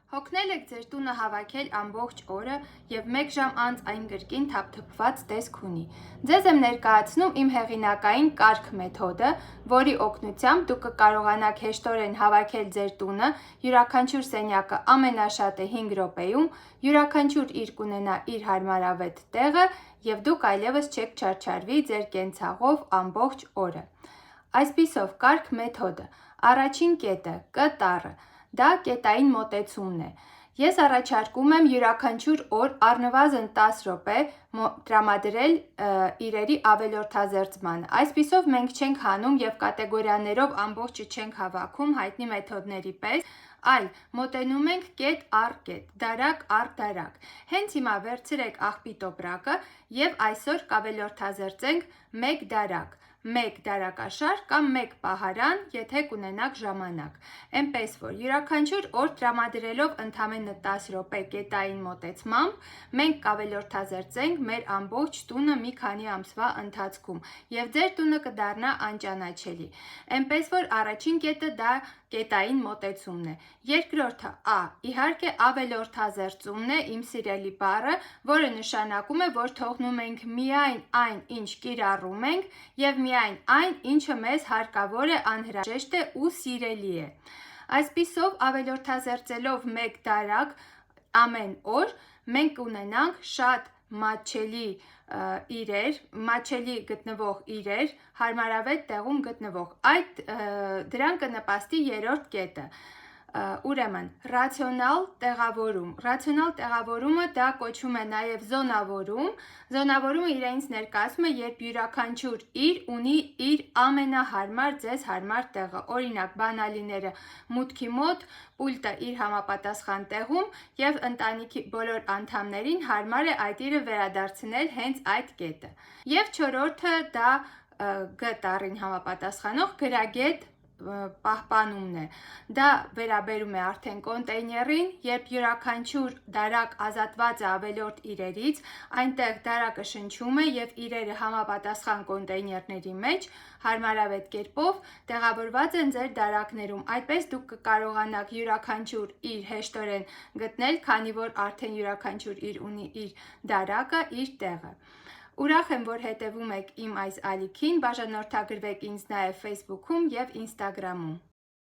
Հոգնել եք ձեր տունը հավաքել ամբողջ օրը և 1 ժամ անց այն կրկին թափթփված տեսք ունի։ Ձեզ եմ ներկայացնում իմ հեղինակային կարգ մեթոդը, որի օգնությամբ դուք կկարողանաք հեշտորեն հավաքել ձեր տունը, յուրաքանչյուր սենյակը ամենաշատը 5 րոպեում, յուրաքանչյուր իր կունենա իր հարմարավետ տեղը և դուք այլևս չեք չարչարվի ձեր կենցաղով ամբողջ օրը։ Այսպիսով կարգ մեթոդը, առաջին կետը, Կ տառը, դա կետային մոտեցումն է։ Ես առաջարկում եմ յուրաքանչյուր օր առնվազն 10 րոպե տրամադրել իրերի ավելորդազերծմանը։ Այսպիսով մենք չենք հանում և կատեգորիաներով ամբողջը չենք հավաքում հայտնի մեթոդների պես, այլ մոտենում ենք կետ առ կետ, դարակ առ դարակ։ Հենց հիմա վերցրեք աղբի տոպրակը և այսօր կավելորդազերծենք 1 դարակ, 1 դարակաշար կամ 1 պահարան, եթե կունենաք ժամանակ։ Էնպես որ յուրաքանչյուր օր տրամադրելով ընդամենը 10 րոպե կետային մոտեցմամբ, մենք կավելորդազերծենք մեր ամբողջ տունը մի քանի ամսվա ընթացքում և ձեր տունը կդառնա անճանաչելի։ Էնպես որ առաջին կետը դա կետային մոտեցումն է։ Երկրորդը իհարկե ավելորդազերծումն է, իմ սիրելի բառը, որը նշանակում է, որ թողնում ենք միայն այն, ինչ կիրառում ենք և միայն այն, ինչը մեզ հարկավոր է, անհրաժեշտ է ու սիրելի է։ Այսպիսով ավելորդազերծելով 1 դարակ ամեն օր, մենք կունենանք շատ մատչելի գտնվող իրեր, հարմարավետ տեղում գտնվող։ Դրան կնպաստի երրորդ կետը։ Ուրեմն, ռացիոնալ տեղավորում։ Ռացիոնալ տեղավորումը դա կոչվում է նաև զոնավորում։ Զոնավորումը իրենից ներկայացնում է, երբ յուրաքանչյուր իր ունի իր ամենահարմար ձեզ հարմար տեղը։ Օրինակ, բանալիները մուտքի մոտ, պուլտը իր համապատասխան տեղում և ընտանիքի բոլոր անդամներին հարմար է այդ իրը վերադարձնել հենց այդ կետը։ Եվ չորրորդը դա Գ տառին համապատասխանող գրագետ պահպանումն է։ Դա վերաբերում է արդեն կոնտեյներին, երբ յուրաքանչյուր դարակ ազատված է ավելորդ իրերից, այնտեղ դարակը շնչում է և իրերը համապատասխան կոնտեյներների մեջ հարմարավետ կերպով տեղավորված են ձեր դարակներում։ Այդպես դուք կկարողանաք յուրաքանչյուր իր հեշտորեն գտնել, քանի որ արդեն յուրաքանչյուր իր ունի իր դարակը, իր տեղը։ Ուրախ եմ, որ հետևում եք իմ այս ալիքին, բաժանորդագրվեք ինձ նաև Facebook-ում և Instagram-ում։